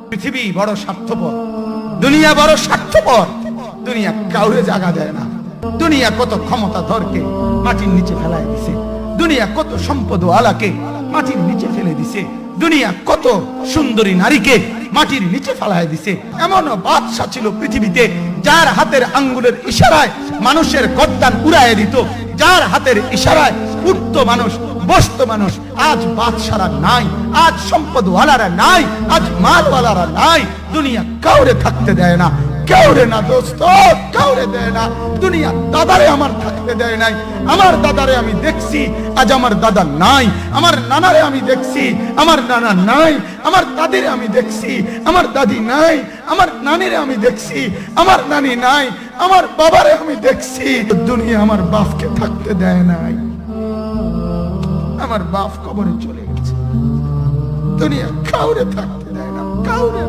পৃথিবী বড় স্বার্থপর, দুনিয়া বড় স্বার্থপর। দুনিয়া কাউরে জায়গা দেয় না। দুনিয়া কত ক্ষমতাধরকে মাটির নিচে ফেলায় দিছে। দুনিয়া কত সম্পদ আলাকে মাটির নিচে ফেলে দিছে। দুনিয়া কত সুন্দরী নারীকে মাটির নিচে ফেলায় দিছে। এমনও বাদশা ছিল পৃথিবীতে যার হাতের আঙ্গুলের ইশারায় মানুষের গর্দান উড়াইয়া দিত, যার হাতের ইশারায় উঠত মানুষ, বসত মানুষ। আজ বাদশারা নাই, আজ সম্পদওয়ালারা নাই, আজ মালওয়ালারা নাই। দুনিয়া কাউরে থাকতে দেয় না, কাউরে না দোস্ত, কাউরে দেয় না। দুনিয়া দাদারে আমার থাকতে দেয় নাই। আমার দাদারে আমি দেখছি, আজ আমার দাদা নাই। আমার নানারে আমি দেখছি, আমার নানা নাই। আমার দাদিরে আমি দেখছি, আমার দাদি নাই। আমার নানিরে আমি দেখছি, আমার নানি নাই। আমার বাবারে আমি দেখছি। দুনিয়া আমার বাপকে থাকতে দেয় নাই। আমার বাপ কবরে চলে গেছে। দুনিয়া কাউরে থাকতে দেয় না, কাউরে।